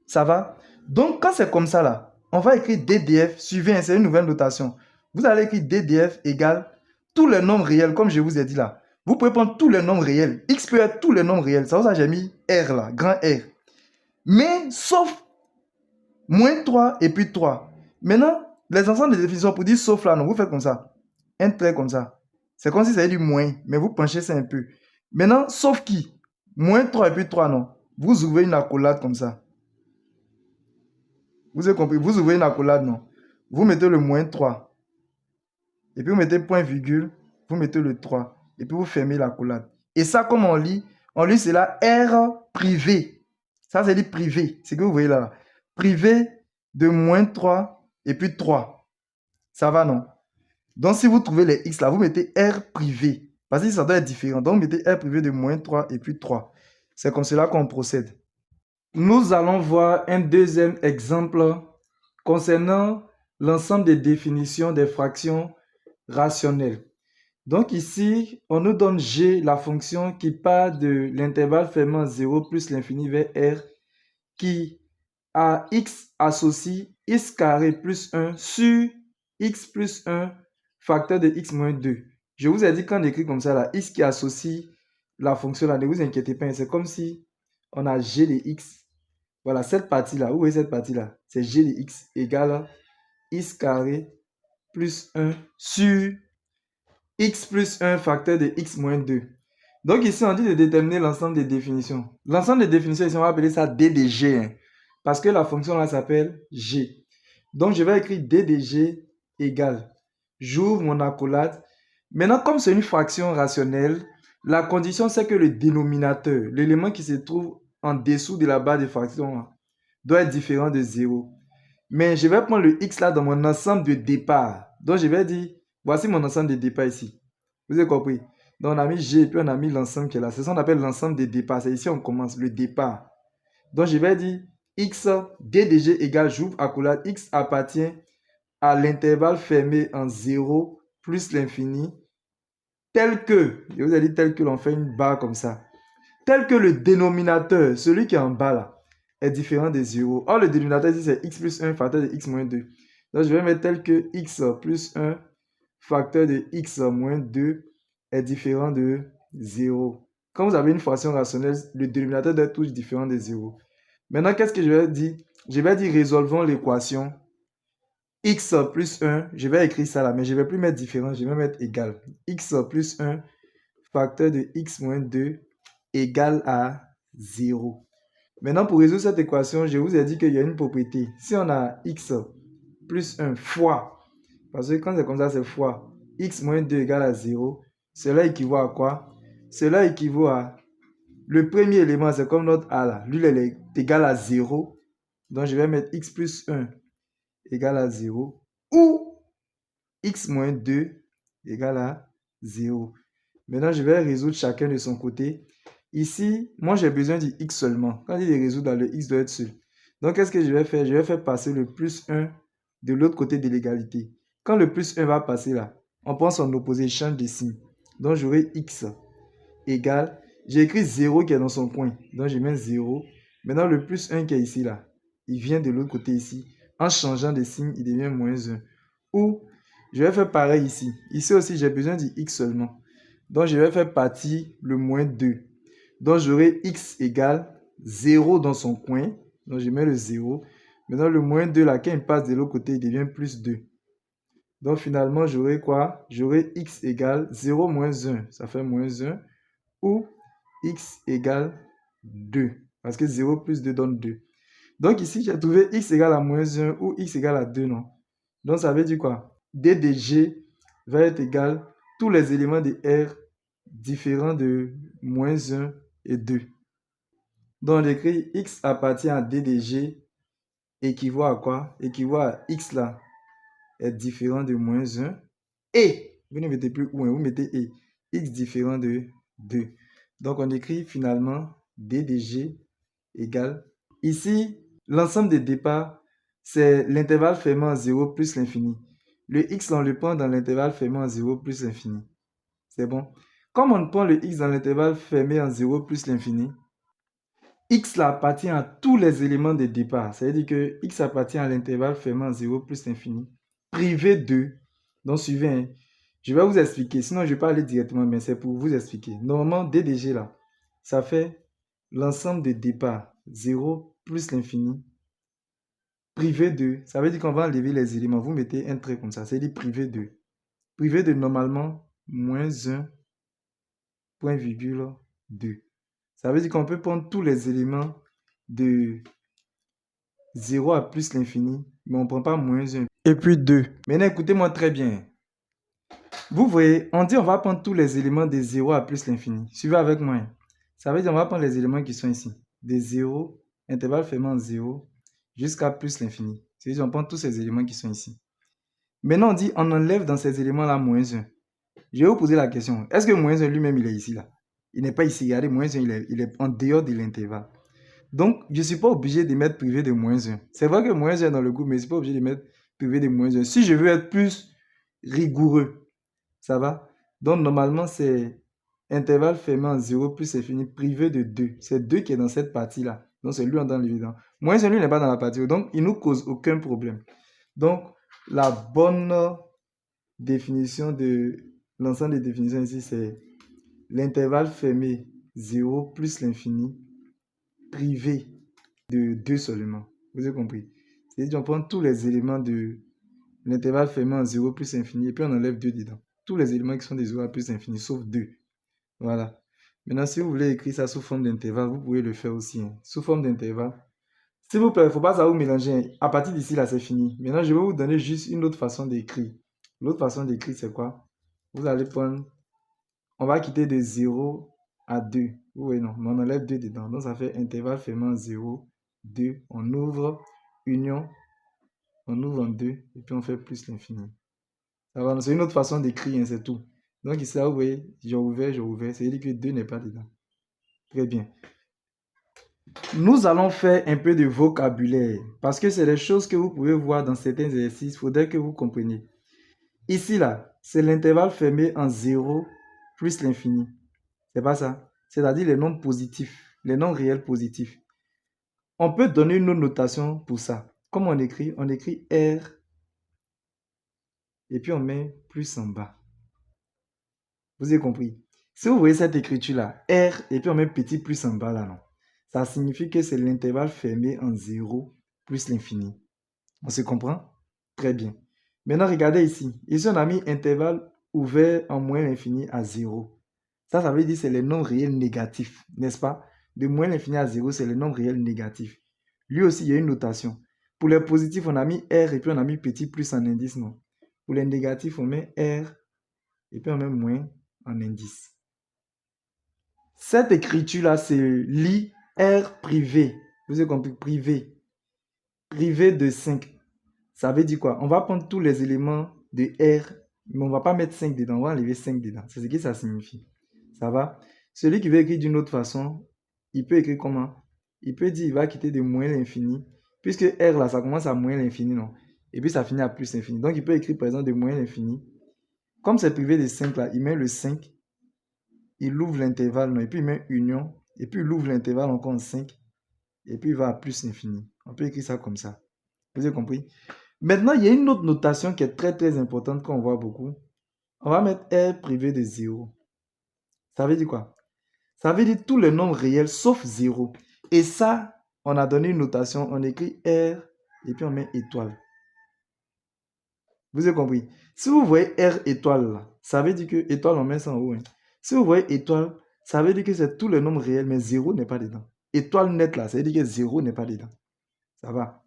A: Ça va? Donc quand c'est comme ça là, on va écrire DDF, suivez, c'est une nouvelle notation. Vous allez écrire DDF égale tous les nombres réels, comme je vous ai dit là. Vous pouvez prendre tous les nombres réels. X peut être tous les nombres réels. C'est pour ça que j'ai mis R là, grand R. Mais sauf moins 3 et puis 3. Maintenant, les ensembles de définition pour dire sauf là, non, vous faites comme ça. Un trait comme ça. C'est comme si ça allait du moins, mais vous penchez ça un peu. Maintenant, sauf qui? Moins 3 et puis 3, non. Vous ouvrez une accolade comme ça. Vous avez compris? Vous ouvrez une accolade, non. Vous mettez le moins 3. Et puis vous mettez point virgule. Vous mettez le 3. Et puis vous fermez l'accolade. Et ça, comme on lit c'est la R privé. Ça, c'est dit privé. C'est que vous voyez là. Privé de moins 3 et puis 3. Ça va, non? Donc, si vous trouvez les X là, vous mettez R privé. Parce que ça doit être différent. Donc, vous mettez R privé de moins 3 et puis 3. C'est comme cela qu'on procède. Nous allons voir un deuxième exemple concernant l'ensemble des définitions des fractions rationnelles. Donc ici, on nous donne G, la fonction qui part de l'intervalle fermé en 0 plus l'infini vers R, qui à x associe x carré plus 1 sur x plus 1 facteur de x moins 2. Je vous ai dit quand on écrit comme ça, là, x qui associe la fonction là, ne vous inquiétez pas, c'est comme si on a g de x. Voilà, cette partie-là, vous voyez cette partie-là, c'est g de x égale x carré plus 1 sur x plus 1 facteur de x moins 2. Donc ici, on dit de déterminer l'ensemble des définitions. L'ensemble des définitions, ici, on va appeler ça d de g, hein, parce que la fonction là s'appelle g. Donc je vais écrire d de g égale, j'ouvre mon accolade. Maintenant, comme c'est une fraction rationnelle, la condition c'est que le dénominateur, l'élément qui se trouve en dessous de la barre de fraction, doit être différent de 0. Mais je vais prendre le x là dans mon ensemble de départ. Donc je vais dire, voici mon ensemble de départ ici. Vous avez compris? Donc on a mis g et puis on a mis l'ensemble qui est là. C'est ça qu'on appelle l'ensemble de départ. C'est ici on commence le départ. Donc je vais dire x d de g égale, j'ouvre accolade, x appartient à l'intervalle fermé en 0 plus l'infini, tel que, je vous ai dit tel que, l'on fait une barre comme ça, tel que le dénominateur, celui qui est en bas là, est différent de 0. Or, le dénominateur ici, c'est x plus 1 facteur de x moins 2. Donc, je vais mettre tel que x plus 1 facteur de x moins 2 est différent de 0. Quand vous avez une fraction rationnelle, le dénominateur doit être toujours différent de 0. Maintenant, qu'est-ce que je vais dire? Je vais dire résolvons l'équation x plus 1. Je vais écrire ça là, mais je ne vais plus mettre différent, je vais mettre égal. X plus 1 facteur de x moins 2 égale à 0. Maintenant, pour résoudre cette équation, je vous ai dit qu'il y a une propriété. Si on a x plus 1 fois, parce que quand c'est comme ça, c'est fois, x moins 2 égale à 0, cela équivaut à quoi? Cela équivaut à, le premier élément, c'est comme notre a là, lui, il est égal à 0. Donc, je vais mettre x plus 1 égale à 0, ou x moins 2 égale à 0. Maintenant, je vais résoudre chacun de son côté. Ici, moi, j'ai besoin du x seulement. Quand il est résoudre, le x doit être seul. Donc, qu'est-ce que je vais faire? Je vais faire passer le plus 1 de l'autre côté de l'égalité. Quand le plus 1 va passer là, on prend son opposé, change de signe. Donc, j'aurai x égale, j'ai écrit 0 qui est dans son coin. Donc, je mets 0. Maintenant, le plus 1 qui est ici là, il vient de l'autre côté ici. En changeant de signe, il devient moins 1. Ou, je vais faire pareil ici. Ici aussi, j'ai besoin du x seulement. Donc, je vais faire partir le moins 2. Donc, j'aurai x égale 0 dans son coin. Donc, je mets le 0. Maintenant, le moins 2, là, quand il passe de l'autre côté, il devient plus 2. Donc, finalement, j'aurai quoi? J'aurai x égale 0 moins 1. Ça fait moins 1. Ou x égale 2. Parce que 0 plus 2 donne 2. Donc, ici, j'ai trouvé x égale à moins 1 ou x égale à 2, non? Donc, ça veut dire quoi? D de G va être égal tous les éléments de R différents de moins 1 et 2. Donc, on écrit x appartient à d de G équivaut à quoi? Équivaut à x là est différent de moins 1 et Vous ne mettez plus ou 1, vous mettez et. X différent de 2. Donc, on écrit finalement D de G égale. Ici, l'ensemble des départs, c'est l'intervalle fermé en 0 plus l'infini. Le X, on le prend dans l'intervalle fermé en 0 plus l'infini. C'est bon. Comme on prend le X dans l'intervalle fermé en 0 plus l'infini, X là appartient à tous les éléments de départ. Ça veut dire que X appartient à l'intervalle fermé en 0 plus l'infini, privé de. Donc, suivez, hein. Je vais vous expliquer. Sinon, je vais pas aller directement, mais c'est pour vous expliquer. Normalement, D de G là, ça fait l'ensemble de départ 0 plus l'infini, privé de. Ça veut dire qu'on va enlever les éléments. Vous mettez un trait comme ça. Ça veut dire privé de. Privé de normalement, moins 1, point virgule 2. Ça veut dire qu'on peut prendre tous les éléments de 0 à plus l'infini, mais on ne prend pas moins 1. Et puis 2. Maintenant, écoutez-moi très bien. Vous voyez, on dit on va prendre tous les éléments de 0 à plus l'infini. Suivez avec moi. Ça veut dire on va prendre les éléments qui sont ici. De 0, intervalle fermé en 0, jusqu'à plus l'infini. C'est-à-dire on prend tous ces éléments qui sont ici. Maintenant, on dit on enlève dans ces éléments-là moins 1. Je vais vous poser la question. Est-ce que moins 1 lui-même, il est ici, là? Il n'est pas ici. Regardez, moins 1, il est en dehors de l'intervalle. Donc, je ne suis pas obligé de mettre privé de moins 1. C'est vrai que moins 1 est dans le groupe, mais je ne suis pas obligé de mettre privé de moins 1. Si je veux être plus rigoureux, ça va? Donc, normalement, c'est intervalle fermé en 0 plus infini, privé de 2. C'est 2 qui est dans cette partie-là. Donc, c'est lui en dans l'évident. Moins 1, lui, n'est pas dans la partie. Donc, il ne nous cause aucun problème. Donc, la bonne définition de l'ensemble des définitions ici, c'est l'intervalle fermé 0 plus l'infini, privé de 2 seulement. Vous avez compris? C'est-à-dire qu'on prend tous les éléments de l'intervalle fermé en 0 plus infini et puis on enlève 2 dedans. Tous les éléments qui sont des 0 à plus infini, sauf 2. Voilà. Maintenant, si vous voulez écrire ça sous forme d'intervalle, vous pouvez le faire aussi. Hein. Sous forme d'intervalle. S'il vous plaît, il ne faut pas ça vous mélanger. Hein. À partir d'ici, là, c'est fini. Maintenant, je vais vous donner juste une autre façon d'écrire. L'autre façon d'écrire, c'est quoi? Vous allez prendre... On va quitter de 0 à 2. Vous voyez, non, mais on enlève 2 dedans. Donc, ça fait intervalle fermé en 0, 2. On ouvre, union, on ouvre en 2, et puis on fait plus l'infini. C'est une autre façon d'écrire, hein, c'est tout. Donc, ici, là, vous voyez, j'ai ouvert, c'est-à-dire que 2 n'est pas dedans. Très bien. Nous allons faire un peu de vocabulaire, parce que c'est des choses que vous pouvez voir dans certains exercices. Il faudrait que vous compreniez. Ici, là, c'est l'intervalle fermé en 0 plus l'infini. C'est pas ça. C'est-à-dire les nombres positifs, les nombres réels positifs. On peut donner une autre notation pour ça. Comment on écrit? On écrit R et puis on met plus en bas. Vous avez compris? Si vous voyez cette écriture-là, R et puis on met petit plus en bas là, non? Ça signifie que c'est l'intervalle fermé en 0 plus l'infini. On se comprend? Très bien. Maintenant, regardez ici. Ici, on a mis intervalle ouvert en moins l'infini à 0. Ça veut dire que c'est les nombres réels négatifs, n'est-ce pas? De moins l'infini à 0, c'est les nombres réels négatifs. Lui aussi, il y a une notation. Pour les positifs, on a mis R et puis on a mis petit plus en indice, non? Pour les négatifs, on met R et puis on met moins en indice. Cette écriture-là, c'est lit R privé. Vous avez compris? Privé. Privé de 5. Ça veut dire quoi? On va prendre tous les éléments de R, mais on ne va pas mettre 5 dedans. On va enlever 5 dedans. C'est ce que ça signifie. Ça va? Celui qui veut écrire d'une autre façon, il peut écrire comment? Il peut dire il va quitter de moins l'infini. Puisque R là, ça commence à moins l'infini, non? Et puis ça finit à plus l'infini. Donc il peut écrire par exemple de moins l'infini. Comme c'est privé de 5 là, il met le 5. Il ouvre l'intervalle, non? Et puis il met union. Et puis il ouvre l'intervalle encore en 5. Et puis il va à plus l'infini. On peut écrire ça comme ça. Vous avez compris? Maintenant, il y a une autre notation qui est très très importante qu'on voit beaucoup. On va mettre R privé de 0. Ça veut dire quoi? Ça veut dire tous les nombres réels sauf 0. Et ça, on a donné une notation. On écrit R et puis on met étoile. Vous avez compris? Si vous voyez R étoile là, ça veut dire que étoile, on met ça en haut. Hein. Si vous voyez étoile, ça veut dire que c'est tous les nombres réels, mais 0 n'est pas dedans. Étoile nette là, ça veut dire que 0 n'est pas dedans. Ça va?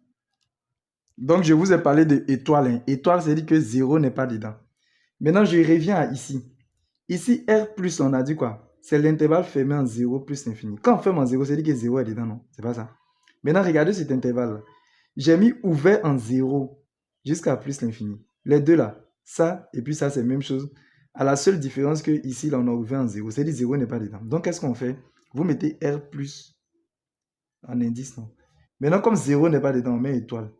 A: Donc, je vous ai parlé de étoile. Hein. Étoile, ça veut dire que 0 n'est pas dedans. Maintenant, je reviens à ici. Ici, R plus, on a dit quoi? C'est l'intervalle fermé en 0 plus l'infini. Quand on ferme en 0, ça veut dire que 0 est dedans, non? C'est pas ça. Maintenant, regardez cet intervalle-là. J'ai mis ouvert en 0 jusqu'à plus l'infini. Les deux là, ça et puis ça, c'est la même chose. À la seule différence que ici, là, on a ouvert en 0. C'est-à-dire 0 n'est pas dedans. Donc, qu'est-ce qu'on fait? Vous mettez R plus en indice, non? Maintenant, comme 0 n'est pas dedans, on met étoile.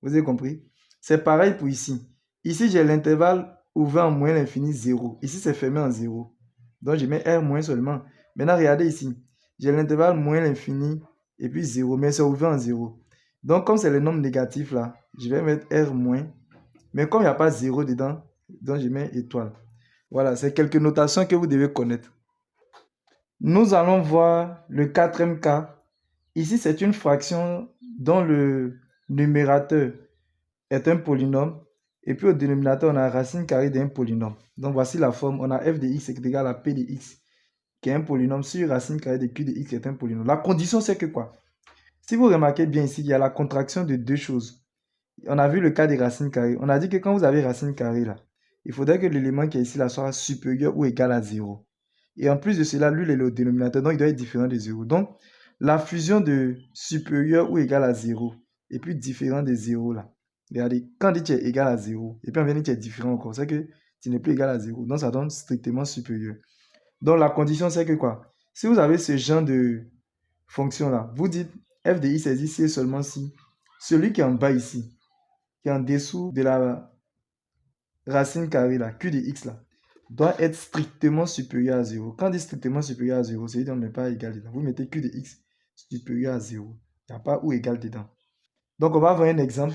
A: Vous avez compris? C'est pareil pour ici. Ici, j'ai l'intervalle ouvert en moins l'infini 0. Ici, c'est fermé en 0. Donc, je mets R moins seulement. Maintenant, regardez ici. J'ai l'intervalle moins l'infini et puis 0, mais c'est ouvert en 0. Donc, comme c'est le nombre négatif là, je vais mettre R moins. Mais comme il n'y a pas 0 dedans, donc je mets étoile. Voilà, c'est quelques notations que vous devez connaître. Nous allons voir le quatrième cas. Ici, c'est une fraction dont le numérateur est un polynôme. Et puis au dénominateur, on a racine carrée d'un polynôme. Donc voici la forme. On a f de x est égal à p de x, qui est un polynôme, sur racine carrée de q de x qui est un polynôme. La condition, c'est que quoi? Si vous remarquez bien ici, il y a la contraction de deux choses. On a vu le cas des racines carrées. On a dit que quand vous avez racine carrée là, il faudrait que l'élément qui est ici là soit supérieur ou égal à 0. Et en plus de cela, lui, il est le dénominateur, donc il doit être différent de 0. Donc, la fusion de supérieur ou égal à 0 et puis différent de 0 là. Regardez, quand on dit que tu es égal à 0, et puis on vient dire que tu es différent encore, c'est que tu n'es plus égal à 0. Donc, ça donne strictement supérieur. Donc, la condition, c'est que quoi? Si vous avez ce genre de fonction là, vous dites f de x existe si et seulement si celui qui est en bas ici, qui est en dessous de la racine carrée là, q de x là, doit être strictement supérieur à 0. Quand on dit strictement supérieur à 0, c'est-à-dire qu'on ne met pas égal dedans. Vous mettez q de x supérieur à 0. Il n'y a pas ou égal dedans. Donc, on va voir un exemple.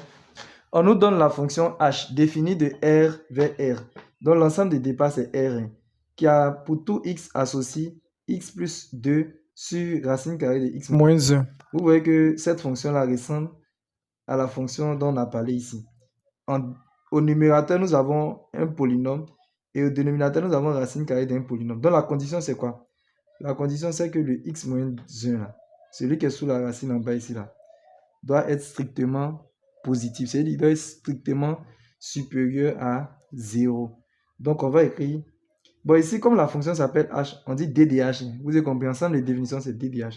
A: On nous donne la fonction h définie de R vers R. Donc, l'ensemble des départ, c'est R1, qui a pour tout x associé x plus 2 sur racine carrée de x moins 1. Vous voyez que cette fonction-là ressemble à la fonction dont on a parlé ici. Au numérateur, nous avons un polynôme et au dénominateur, nous avons racine carrée d'un polynôme. Donc, la condition, c'est quoi? La condition, c'est que le x moins 1, là, celui qui est sous la racine en bas ici, là, doit être strictement positif. C'est-à-dire qu'il doit être strictement supérieur à 0. Donc, on va écrire... Bon, ici, comme la fonction s'appelle h, on dit ddh. Vous avez compris, ensemble, les définitions, c'est ddh.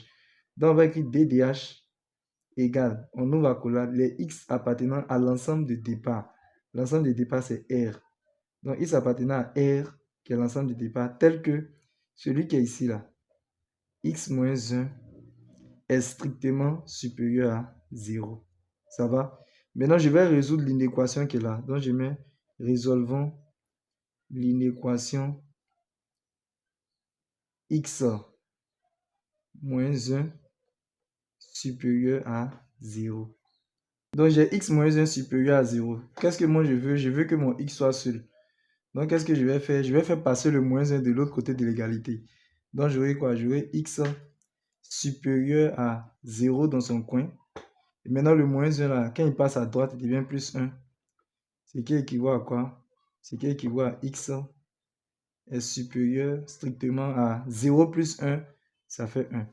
A: Donc, on va écrire ddh égale, on ouvre la collade, les x appartenant à l'ensemble de départ. L'ensemble de départ, c'est R. Donc, x appartenant à R, qui est l'ensemble de départ, tel que celui qui est ici, là, x moins 1 est strictement supérieur à 0. Ça va? Maintenant, je vais résoudre l'inéquation qui est là. Donc, je mets résolvons l'inéquation x moins 1 supérieur à 0. Donc, j'ai x moins 1 supérieur à 0. Qu'est-ce que moi je veux? Je veux que mon x soit seul. Donc, qu'est-ce que je vais faire? Je vais faire passer le moins 1 de l'autre côté de l'égalité. Donc, j'aurai quoi? J'aurai x supérieur à 0 dans son coin. Et maintenant, le moins 1 là, quand il passe à droite, il devient plus 1. Ce qui équivaut à quoi? Ce qui équivaut à x est supérieur strictement à 0 plus 1, ça fait 1.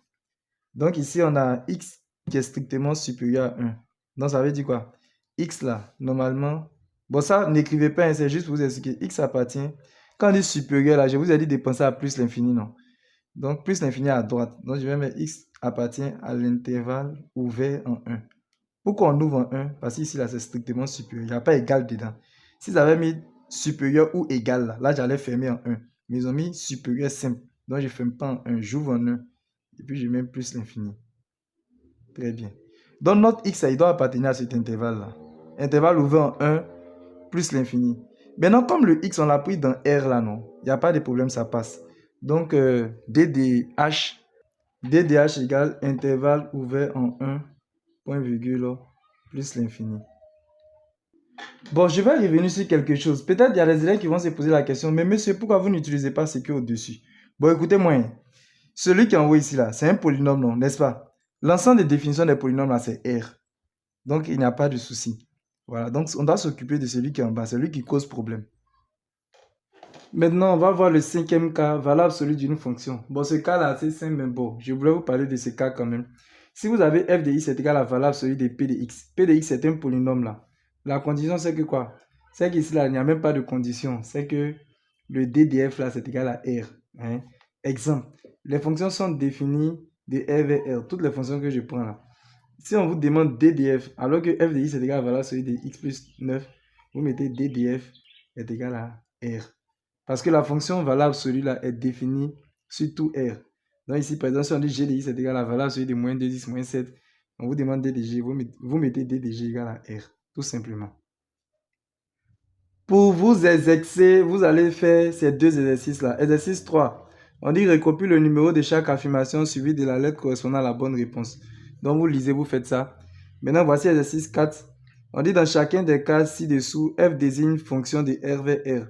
A: Donc ici, on a x qui est strictement supérieur à 1. Donc ça veut dire quoi? X là, normalement... Bon, ça, n'écrivez pas, c'est juste pour vous expliquer. X appartient... Quand on dit supérieur là, je vous ai dit de penser à plus l'infini, non? Donc plus l'infini à droite. Donc je vais mettre x appartient à l'intervalle ouvert en 1. Pourquoi on ouvre en 1? Parce qu'ici, là, c'est strictement supérieur. Il n'y a pas égal dedans. S'ils avaient mis supérieur ou égal, là j'allais fermer en 1. Mais ils ont mis supérieur simple. Donc, je ne ferme pas en 1. J'ouvre en 1. Et puis, je mets plus l'infini. Très bien. Donc, notre x, il doit appartenir à cet intervalle-là. Intervalle ouvert en 1 plus l'infini. Maintenant, comme le x, on l'a pris dans R, là, non? Il n'y a pas de problème, ça passe. Donc, DDH égale intervalle ouvert en 1, point virgule, plus l'infini. Bon, je vais revenir sur quelque chose. Peut-être il y a des élèves qui vont se poser la question, mais monsieur, pourquoi vous n'utilisez pas ce qui est au-dessus? Bon, écoutez-moi. Celui qui est en haut ici, là, c'est un polynôme, non, n'est-ce pas? L'ensemble des définitions des polynômes, là, c'est R. Donc, il n'y a pas de souci. Voilà, donc on doit s'occuper de celui qui est en bas, celui qui cause problème. Maintenant, on va voir le cinquième cas, valeur absolue d'une fonction. Bon, ce cas-là, c'est simple, mais bon, je voulais vous parler de ce cas quand même. Si vous avez f de x est égal à la valeur absolue de p de x, p de x est un polynôme là. La condition, c'est que quoi? C'est qu'ici, là, il n'y a même pas de condition. C'est que le d de f là, c'est égal à r. Hein? Exemple, les fonctions sont définies de r vers r. Toutes les fonctions que je prends là. Si on vous demande d de f, alors que f de x est égal à la valeur absolue de x plus 9, vous mettez d de f est égal à r. Parce que la fonction valeur absolue là est définie sur tout R. Donc ici, par exemple, si on dit G de X est égal à la valeur absolue de moins 2, 10, moins 7, on vous demande D de G, vous mettez D de G égal à R, tout simplement. Pour vous exercer, vous allez faire ces deux exercices-là. Exercice 3. On dit recopie le numéro de chaque affirmation suivi de la lettre correspondant à la bonne réponse. Donc vous lisez, vous faites ça. Maintenant, voici exercice 4. On dit dans chacun des cas ci-dessous, f désigne fonction de R vers R.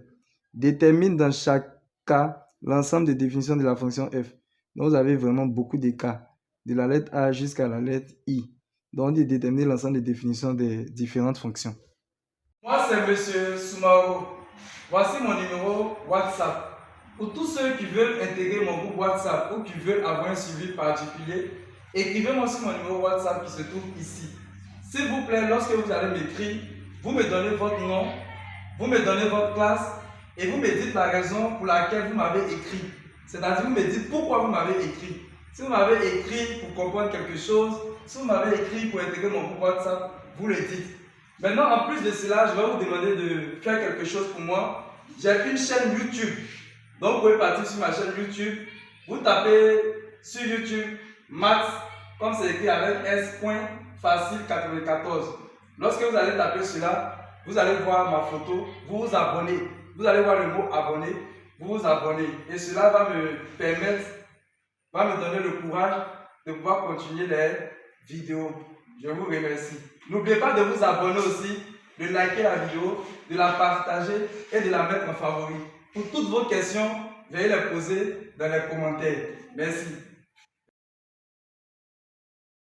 A: Détermine dans chaque cas l'ensemble des définitions de la fonction f. Donc vous avez vraiment beaucoup de cas, de la lettre A jusqu'à la lettre I. Donc on dit déterminer l'ensemble des définitions des différentes fonctions. Moi, c'est Monsieur Soumaro. Voici mon numéro WhatsApp. Pour tous ceux qui veulent intégrer mon groupe WhatsApp ou qui veulent avoir un suivi particulier, écrivez-moi sur mon numéro WhatsApp qui se trouve ici. S'il vous plaît, lorsque vous allez m'écrire, vous me donnez votre nom, vous me donnez votre classe et vous me dites la raison pour laquelle vous m'avez écrit. C'est-à-dire, vous me dites pourquoi vous m'avez écrit. Si vous m'avez écrit pour comprendre quelque chose, si vous m'avez écrit pour intégrer mon groupe WhatsApp, vous le dites. Maintenant, en plus de cela, je vais vous demander de faire quelque chose pour moi. J'ai une chaîne YouTube. Donc, vous pouvez partir sur ma chaîne YouTube. Vous tapez sur YouTube Max, comme c'est écrit avec S.Facile94. Lorsque vous allez taper cela, vous allez voir ma photo. Vous vous abonnez. Vous allez voir le mot abonner. Vous vous abonnez. Et cela va me permettre, va me donner le courage de pouvoir continuer les vidéos. Je vous remercie. N'oubliez pas de vous abonner aussi, de liker la vidéo, de la partager et de la mettre en favori. Pour toutes vos questions, veuillez les poser dans les commentaires. Merci.